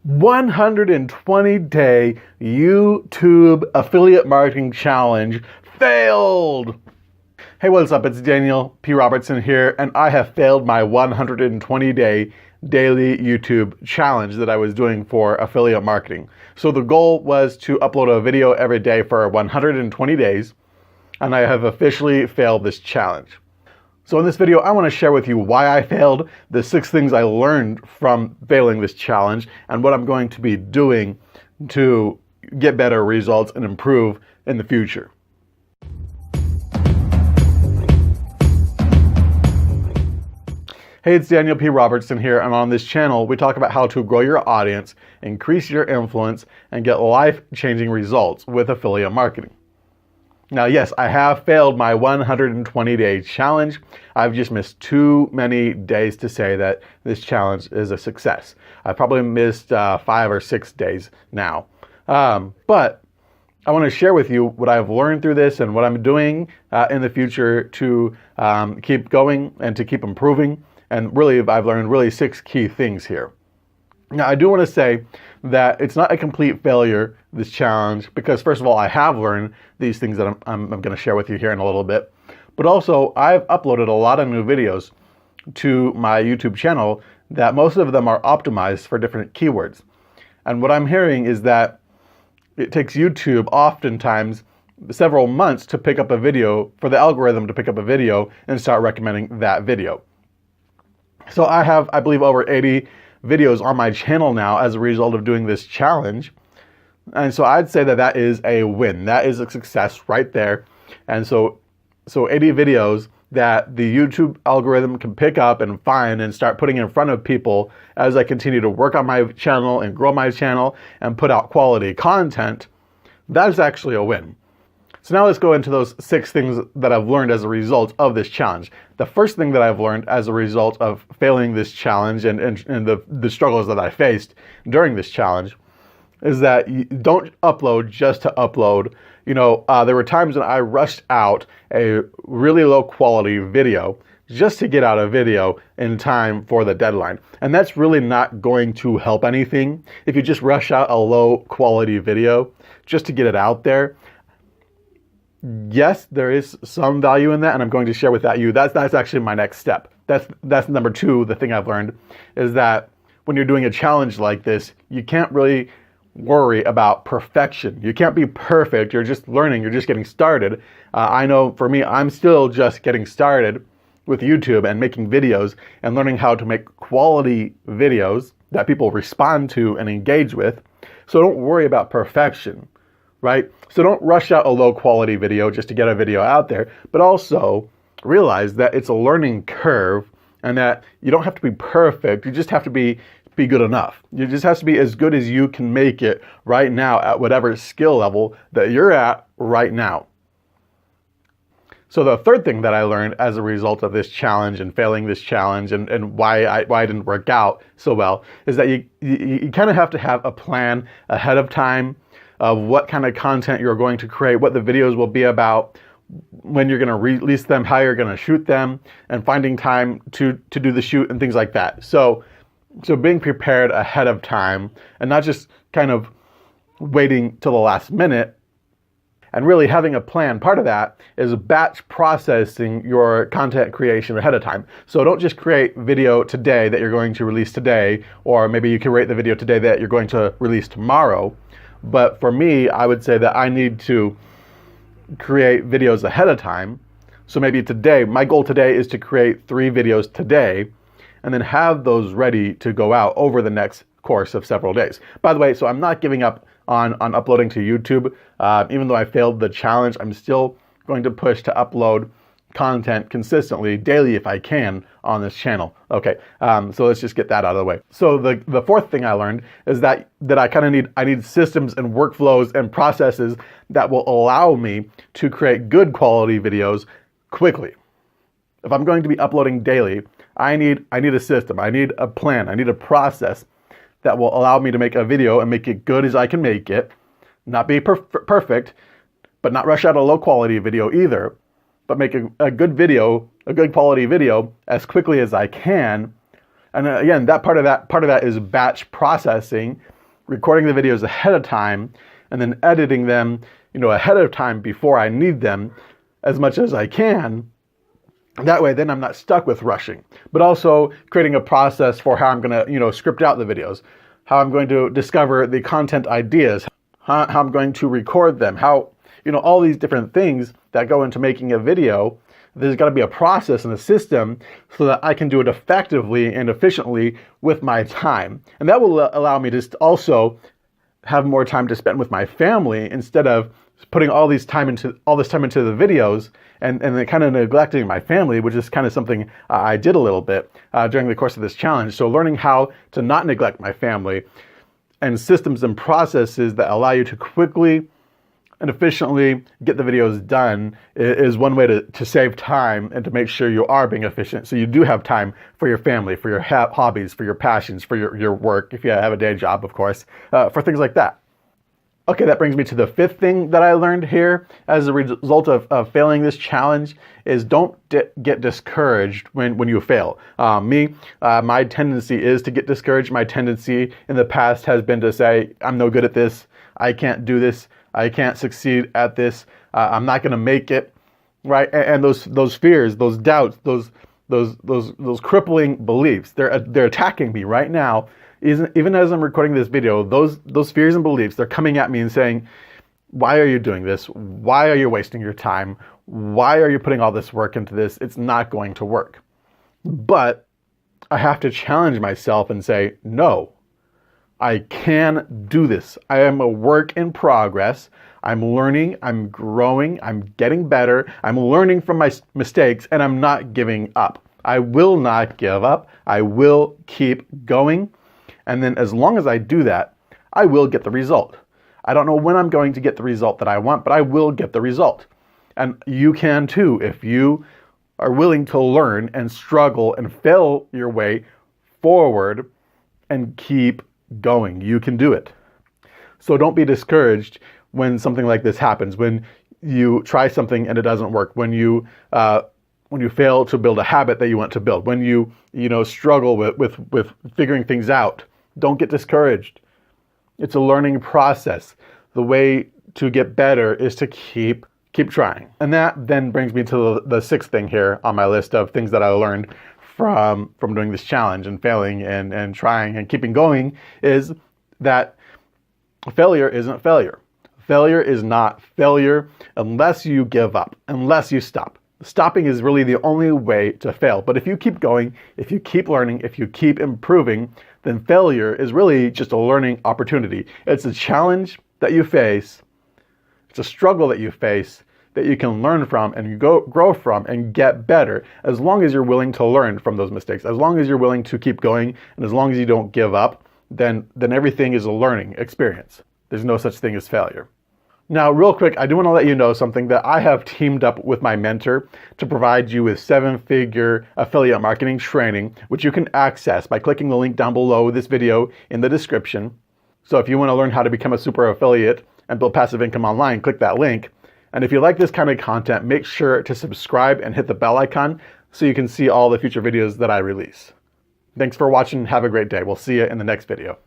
120-day YouTube affiliate marketing challenge failed. Hey, what's up? It's Daniel P. Robertson here, and I have failed my 120-day daily YouTube challenge that I was doing for affiliate marketing. So the goal was to upload a video every day for 120 days, and I have officially failed this challenge. So in this video, I want to share with you why I failed, the 6 things I learned from failing this challenge, and what I'm going to be doing to get better results and improve in the future. Hey, it's Daniel P. Robertson here, and on this channel, we talk about how to grow your audience, increase your influence, and get life-changing results with affiliate marketing. Now, yes, I have failed my 120-day challenge. I've just missed too many days to say that this challenge is a success. I've probably missed 5 or 6 days now. But I want to share with you what I've learned through this and what I'm doing in the future to keep going and to keep improving. And really, I've learned 6 key things here. Now, I do want to say that it's not a complete failure, this challenge, because first of all, I have learned these things that I'm going to share with you here in a little bit. But also, I've uploaded a lot of new videos to my YouTube channel that most of them are optimized for different keywords. And what I'm hearing is that it takes YouTube oftentimes several months to pick up a video, for the algorithm to pick up a video and start recommending that video. So I have, I believe, over 80 videos on my channel now as a result of doing this challenge. And so I'd say that that is a win. That is a success right there. And so 80 videos that the YouTube algorithm can pick up and find and start putting in front of people as I continue to work on my channel and grow my channel and put out quality content, that is actually a win. So now let's go into those 6 things that I've learned as a result of this challenge. The first thing that I've learned as a result of failing this challenge and the struggles that I faced during this challenge is that you don't upload just to upload. You know, there were times when I rushed out a really low quality video just to get out a video in time for the deadline. And that's really not going to help anything if you just rush out a low quality video just to get it out there. Yes, there is some value in that, and I'm going to share with you. That's actually my next step. That's number 2. The thing I've learned is that when you're doing a challenge like this, you can't really worry about perfection. You can't be perfect. You're just learning. You're just getting started. I know for me, I'm still just getting started with YouTube and making videos and learning how to make quality videos that people respond to and engage with. So don't worry about perfection. Right? So don't rush out a low quality video just to get a video out there, but also realize that it's a learning curve and that you don't have to be perfect. You just have to be good enough. You just have to be as good as you can make it right now at whatever skill level that you're at right now. So the third thing that I learned as a result of this challenge and failing this challenge and why I didn't work out so well is that you kind of have to have a plan ahead of time of what kind of content you're going to create, what the videos will be about, when you're going to release them, how you're going to shoot them, and finding time to do the shoot and things like that. So being prepared ahead of time and not just kind of waiting till the last minute and really having a plan. Part of that is batch processing your content creation ahead of time. So don't just create video today that you're going to release today, or maybe you can create the video today that you're going to release tomorrow. But for me, I would say that I need to create videos ahead of time. So maybe today, my goal today is to create 3 videos today and then have those ready to go out over the next course of several days. By the way, so I'm not giving up on uploading to YouTube. Even though I failed the challenge, I'm still going to push to upload content consistently, daily if I can, on this channel. Okay, so let's just get that out of the way. So the fourth thing I learned is that I kind of need systems and workflows and processes that will allow me to create good quality videos quickly. If I'm going to be uploading daily, I need a system, I need a plan, I need a process that will allow me to make a video and make it good as I can make it, not be perfect, but not rush out a low quality video either, but make a good video, a good quality video as quickly as I can And again, part of that is batch processing, recording the videos ahead of time, and then editing them, ahead of time before I need them as much as I can. That way, then I'm not stuck with rushing. But also creating a process for how I'm going to, script out the videos, how I'm going to discover the content ideas, how I'm going to record them, how, all these different things that go into making a video. There's got to be a process and a system so that I can do it effectively and efficiently with my time. And that will allow me to also have more time to spend with my family instead of putting all this time into the videos and then kind of neglecting my family, which is kind of something I did a little bit during the course of this challenge. So learning how to not neglect my family and systems and processes that allow you to quickly and efficiently get the videos done is one way to save time and to make sure you are being efficient. So you do have time for your family, for your hobbies, for your passions, for your work, if you have a day job, of course, for things like that. Okay, that brings me to the fifth thing that I learned here as a result of failing this challenge is don't get discouraged when you fail. My tendency is to get discouraged. My tendency in the past has been to say, I'm no good at this. I can't do this. I can't succeed at this. I'm not going to make it, right? And those fears, those doubts, those crippling beliefs, they're attacking me right now. Even as I'm recording this video, those fears and beliefs, they're coming at me and saying, why are you doing this? Why are you wasting your time? Why are you putting all this work into this? It's not going to work. But I have to challenge myself and say, no, I can do this. I am a work in progress. I'm learning, I'm growing, I'm getting better. I'm learning from my mistakes and I'm not giving up. I will not give up. I will keep going. And then as long as I do that, I will get the result. I don't know when I'm going to get the result that I want, but I will get the result. And you can too if you are willing to learn and struggle and fail your way forward and keep going. You can do it. So don't be discouraged when something like this happens, when you try something and it doesn't work, when you fail to build a habit that you want to build, when you struggle with figuring things out. Don't get discouraged. It's a learning process. The way to get better is to keep trying. And that then brings me to the sixth thing here on my list of things that I learned from doing this challenge and failing and trying and keeping going is that failure isn't failure. Failure is not failure unless you give up, unless you stop. Stopping is really the only way to fail. But if you keep going, if you keep learning, if you keep improving, then failure is really just a learning opportunity. It's a challenge that you face. It's a struggle that you face that you can learn from and grow from and get better as long as you're willing to learn from those mistakes. As long as you're willing to keep going and as long as you don't give up, then everything is a learning experience. There's no such thing as failure. Now, real quick, I do want to let you know something that I have teamed up with my mentor to provide you with 7-figure affiliate marketing training, which you can access by clicking the link down below this video in the description. So if you want to learn how to become a super affiliate and build passive income online, click that link. And if you like this kind of content, make sure to subscribe and hit the bell icon so you can see all the future videos that I release. Thanks for watching. Have a great day. We'll see you in the next video.